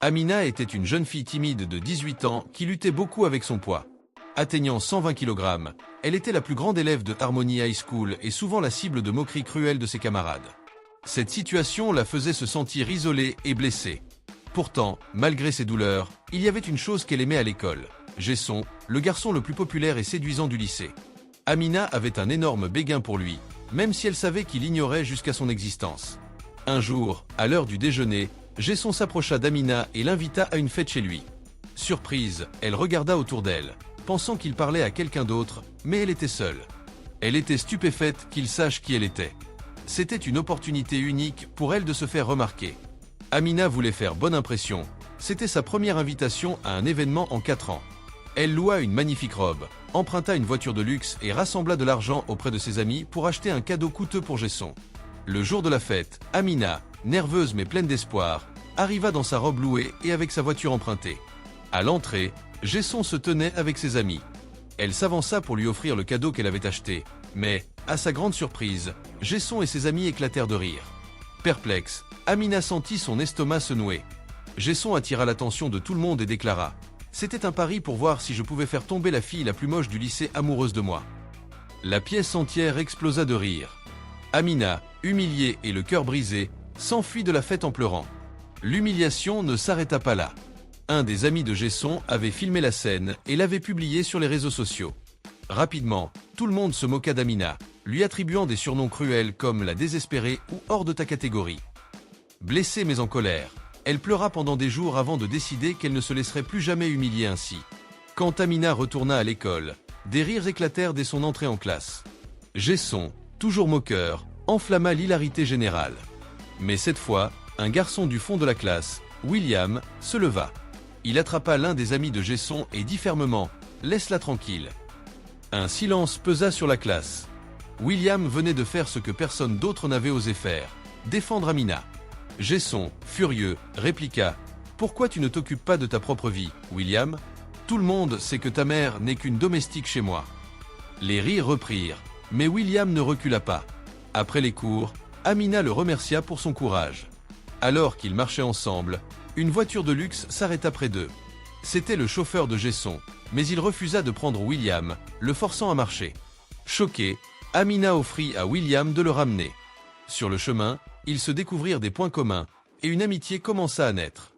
Amina était une jeune fille timide de 18 ans qui luttait beaucoup avec son poids. Atteignant 120 kg, elle était la plus grande élève de Harmony High School et souvent la cible de moqueries cruelles de ses camarades. Cette situation la faisait se sentir isolée et blessée. Pourtant, malgré ses douleurs, il y avait une chose qu'elle aimait à l'école. Jason, le garçon le plus populaire et séduisant du lycée. Amina avait un énorme béguin pour lui, même si elle savait qu'il ignorait jusqu'à son existence. Un jour, à l'heure du déjeuner, Jason s'approcha d'Amina et l'invita à une fête chez lui. Surprise, elle regarda autour d'elle, pensant qu'il parlait à quelqu'un d'autre, mais elle était seule. Elle était stupéfaite qu'il sache qui elle était. C'était une opportunité unique pour elle de se faire remarquer. Amina voulait faire bonne impression. C'était sa première invitation à un événement en 4 ans. Elle loua une magnifique robe, emprunta une voiture de luxe et rassembla de l'argent auprès de ses amis pour acheter un cadeau coûteux pour Jason. Le jour de la fête, Amina, nerveuse mais pleine d'espoir, arriva dans sa robe louée et avec sa voiture empruntée. À l'entrée, Jason se tenait avec ses amis. Elle s'avança pour lui offrir le cadeau qu'elle avait acheté, mais, à sa grande surprise, Jason et ses amis éclatèrent de rire. Perplexe, Amina sentit son estomac se nouer. Jason attira l'attention de tout le monde et déclara « C'était un pari pour voir si je pouvais faire tomber la fille la plus moche du lycée amoureuse de moi. » La pièce entière explosa de rire. Amina, humiliée et le cœur brisé, s'enfuit de la fête en pleurant. L'humiliation ne s'arrêta pas là. Un des amis de Jason avait filmé la scène et l'avait publié sur les réseaux sociaux. Rapidement, tout le monde se moqua d'Amina, lui attribuant des surnoms cruels comme la désespérée ou hors de ta catégorie. Blessée mais en colère, elle pleura pendant des jours avant de décider qu'elle ne se laisserait plus jamais humilier ainsi. Quand Amina retourna à l'école, des rires éclatèrent dès son entrée en classe. Jason, toujours moqueur, enflamma l'hilarité générale. Mais cette fois, un garçon du fond de la classe, William, se leva. Il attrapa l'un des amis de Jason et dit fermement « Laisse-la tranquille ». Un silence pesa sur la classe. William venait de faire ce que personne d'autre n'avait osé faire, défendre Amina. Jason, furieux, répliqua « Pourquoi tu ne t'occupes pas de ta propre vie, William ? Tout le monde sait que ta mère n'est qu'une domestique chez moi. » Les rires reprirent, mais William ne recula pas. Après les cours, Amina le remercia pour son courage. Alors qu'ils marchaient ensemble, une voiture de luxe s'arrêta près d'eux. C'était le chauffeur de Jason, mais il refusa de prendre William, le forçant à marcher. Choquée, Amina offrit à William de le ramener. Sur le chemin, ils se découvrirent des points communs, et une amitié commença à naître.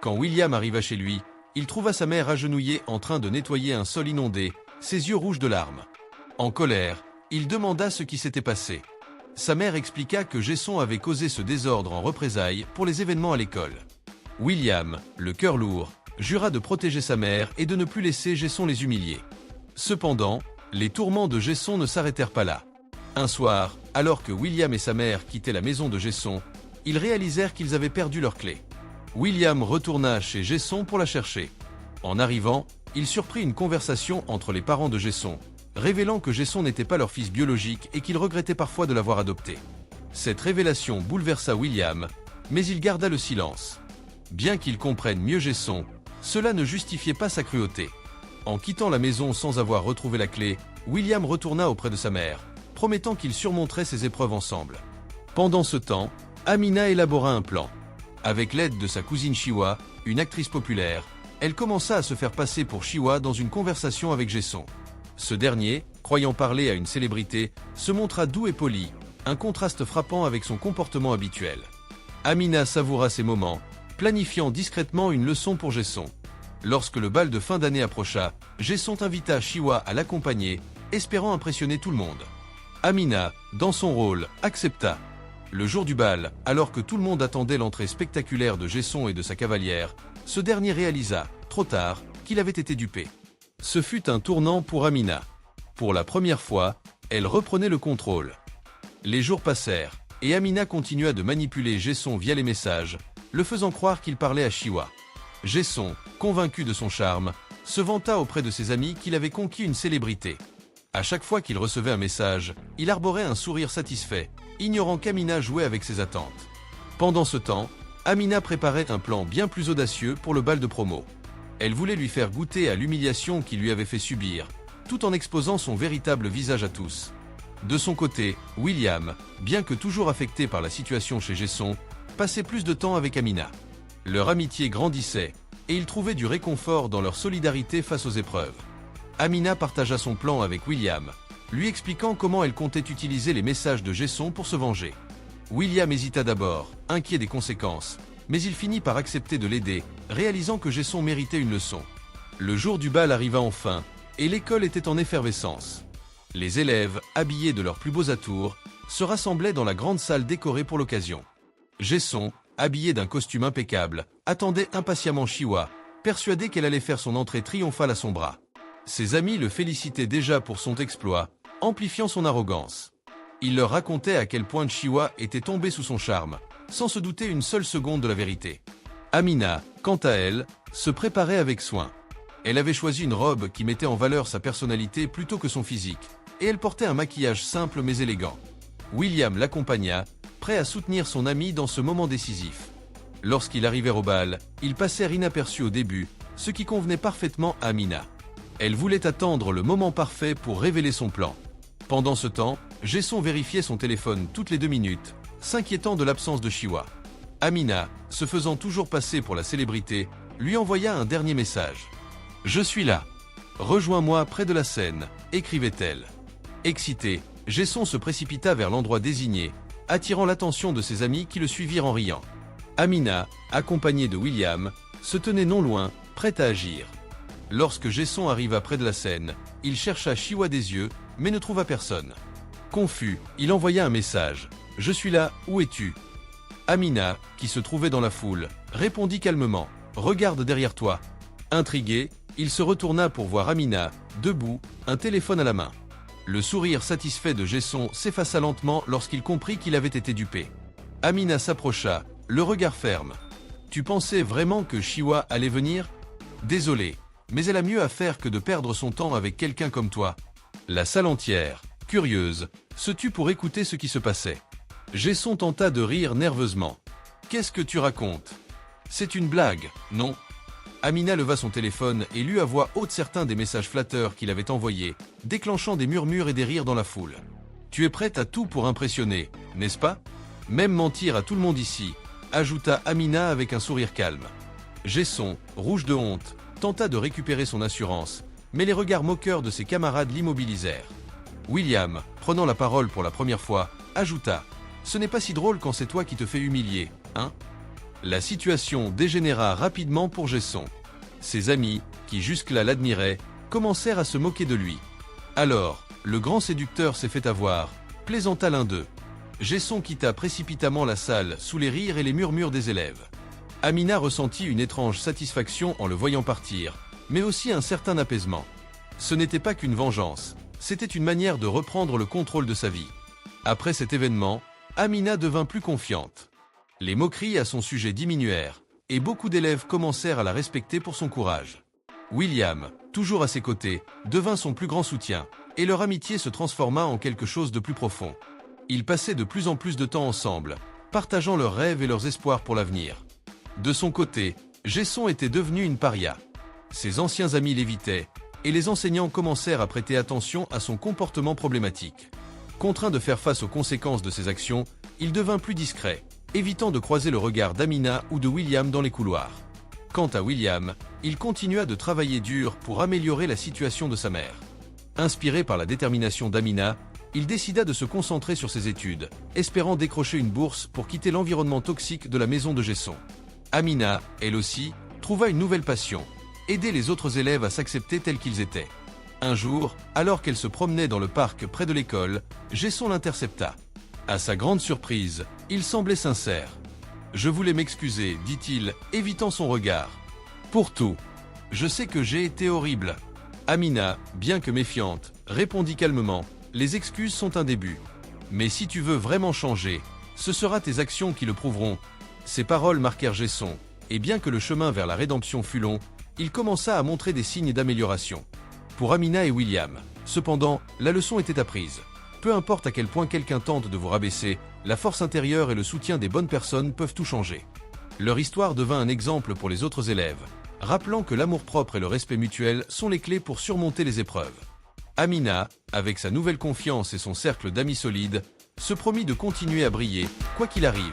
Quand William arriva chez lui, il trouva sa mère agenouillée en train de nettoyer un sol inondé, ses yeux rouges de larmes. En colère, il demanda ce qui s'était passé. Sa mère expliqua que Jason avait causé ce désordre en représailles pour les événements à l'école. William, le cœur lourd, jura de protéger sa mère et de ne plus laisser Jason les humilier. Cependant, les tourments de Jason ne s'arrêtèrent pas là. Un soir, alors que William et sa mère quittaient la maison de Jason, ils réalisèrent qu'ils avaient perdu leurs clés. William retourna chez Jason pour la chercher. En arrivant, il surprit une conversation entre les parents de Jason, révélant que Jason n'était pas leur fils biologique et qu'il regrettait parfois de l'avoir adopté. Cette révélation bouleversa William, mais il garda le silence. Bien qu'il comprenne mieux Jason, cela ne justifiait pas sa cruauté. En quittant la maison sans avoir retrouvé la clé, William retourna auprès de sa mère, promettant qu'ils surmonteraient ces épreuves ensemble. Pendant ce temps, Amina élabora un plan. Avec l'aide de sa cousine Shiwa, une actrice populaire, elle commença à se faire passer pour Shiwa dans une conversation avec Jason. Ce dernier, croyant parler à une célébrité, se montra doux et poli, un contraste frappant avec son comportement habituel. Amina savoura ces moments, planifiant discrètement une leçon pour Jason. Lorsque le bal de fin d'année approcha, Jason invita Shiwa à l'accompagner, espérant impressionner tout le monde. Amina, dans son rôle, accepta. Le jour du bal, alors que tout le monde attendait l'entrée spectaculaire de Jason et de sa cavalière, ce dernier réalisa, trop tard, qu'il avait été dupé. Ce fut un tournant pour Amina. Pour la première fois, elle reprenait le contrôle. Les jours passèrent, et Amina continua de manipuler Jason via les messages, le faisant croire qu'il parlait à Shiwa. Jason, convaincu de son charme, se vanta auprès de ses amis qu'il avait conquis une célébrité. À chaque fois qu'il recevait un message, il arborait un sourire satisfait, ignorant qu'Amina jouait avec ses attentes. Pendant ce temps, Amina préparait un plan bien plus audacieux pour le bal de promo. Elle voulait lui faire goûter à l'humiliation qu'il lui avait fait subir, tout en exposant son véritable visage à tous. De son côté, William, bien que toujours affecté par la situation chez Jason, passait plus de temps avec Amina. Leur amitié grandissait, et ils trouvaient du réconfort dans leur solidarité face aux épreuves. Amina partagea son plan avec William, lui expliquant comment elle comptait utiliser les messages de Gesson pour se venger. William hésita d'abord, inquiet des conséquences, mais il finit par accepter de l'aider, réalisant que Gesson méritait une leçon. Le jour du bal arriva enfin, et l'école était en effervescence. Les élèves, habillés de leurs plus beaux atours, se rassemblaient dans la grande salle décorée pour l'occasion. Gesson, habillé d'un costume impeccable, attendait impatiemment Chiwa, persuadé qu'elle allait faire son entrée triomphale à son bras. Ses amis le félicitaient déjà pour son exploit, amplifiant son arrogance. Il leur racontait à quel point Chiwa était tombé sous son charme, sans se douter une seule seconde de la vérité. Amina, quant à elle, se préparait avec soin. Elle avait choisi une robe qui mettait en valeur sa personnalité plutôt que son physique, et elle portait un maquillage simple mais élégant. William l'accompagna, prêt à soutenir son ami dans ce moment décisif. Lorsqu'ils arrivèrent au bal, ils passèrent inaperçus au début, ce qui convenait parfaitement à Amina. Elle voulait attendre le moment parfait pour révéler son plan. Pendant ce temps, Gesson vérifiait son téléphone toutes les 2 minutes, s'inquiétant de l'absence de Chiwa. Amina, se faisant toujours passer pour la célébrité, lui envoya un dernier message. « Je suis là. Rejoins-moi près de la scène », écrivait-elle. Excité, Gesson se précipita vers l'endroit désigné, attirant l'attention de ses amis qui le suivirent en riant. Amina, accompagnée de William, se tenait non loin, prête à agir. Lorsque Gesson arriva près de la scène, il chercha Chiwa des yeux, mais ne trouva personne. Confus, il envoya un message. « Je suis là, où es-tu » Amina, qui se trouvait dans la foule, répondit calmement. « Regarde derrière toi. » Intrigué, il se retourna pour voir Amina, debout, un téléphone à la main. Le sourire satisfait de Gesson s'effaça lentement lorsqu'il comprit qu'il avait été dupé. Amina s'approcha, le regard ferme. « Tu pensais vraiment que Chiwa allait venir ? Désolé, mais elle a mieux à faire que de perdre son temps avec quelqu'un comme toi. » La salle entière, curieuse, se tut pour écouter ce qui se passait. Gesson tenta de rire nerveusement. « Qu'est-ce que tu racontes ? C'est une blague, non ?» Amina leva son téléphone et lut à voix haute certains des messages flatteurs qu'il avait envoyés, déclenchant des murmures et des rires dans la foule. « Tu es prête à tout pour impressionner, n'est-ce pas ? Même mentir à tout le monde ici », ajouta Amina avec un sourire calme. Gesson, rouge de honte, tenta de récupérer son assurance, mais les regards moqueurs de ses camarades l'immobilisèrent. William, prenant la parole pour la première fois, ajouta « Ce n'est pas si drôle quand c'est toi qui te fais humilier, hein ?» La situation dégénéra rapidement pour Gesson. Ses amis, qui jusque-là l'admiraient, commencèrent à se moquer de lui. Alors, le grand séducteur s'est fait avoir, plaisanta l'un d'eux. Gesson quitta précipitamment la salle sous les rires et les murmures des élèves. Amina ressentit une étrange satisfaction en le voyant partir, mais aussi un certain apaisement. Ce n'était pas qu'une vengeance, c'était une manière de reprendre le contrôle de sa vie. Après cet événement, Amina devint plus confiante. Les moqueries à son sujet diminuèrent, et beaucoup d'élèves commencèrent à la respecter pour son courage. William, toujours à ses côtés, devint son plus grand soutien, et leur amitié se transforma en quelque chose de plus profond. Ils passaient de plus en plus de temps ensemble, partageant leurs rêves et leurs espoirs pour l'avenir. De son côté, Gesson était devenu une paria. Ses anciens amis l'évitaient, et les enseignants commencèrent à prêter attention à son comportement problématique. Contraint de faire face aux conséquences de ses actions, il devint plus discret, évitant de croiser le regard d'Amina ou de William dans les couloirs. Quant à William, il continua de travailler dur pour améliorer la situation de sa mère. Inspiré par la détermination d'Amina, il décida de se concentrer sur ses études, espérant décrocher une bourse pour quitter l'environnement toxique de la maison de Gesson. Amina, elle aussi, trouva une nouvelle passion, aider les autres élèves à s'accepter tels qu'ils étaient. Un jour, alors qu'elle se promenait dans le parc près de l'école, Gesson l'intercepta. À sa grande surprise, il semblait sincère. « Je voulais m'excuser, dit-il, évitant son regard. Pour tout. Je sais que j'ai été horrible. » Amina, bien que méfiante, répondit calmement. « Les excuses sont un début. Mais si tu veux vraiment changer, ce sera tes actions qui le prouveront. » Ces paroles marquèrent Gesson, et bien que le chemin vers la rédemption fût long, il commença à montrer des signes d'amélioration. Pour Amina et William, cependant, la leçon était apprise. Peu importe à quel point quelqu'un tente de vous rabaisser, la force intérieure et le soutien des bonnes personnes peuvent tout changer. Leur histoire devint un exemple pour les autres élèves, rappelant que l'amour-propre et le respect mutuel sont les clés pour surmonter les épreuves. Amina, avec sa nouvelle confiance et son cercle d'amis solides, se promit de continuer à briller, quoi qu'il arrive.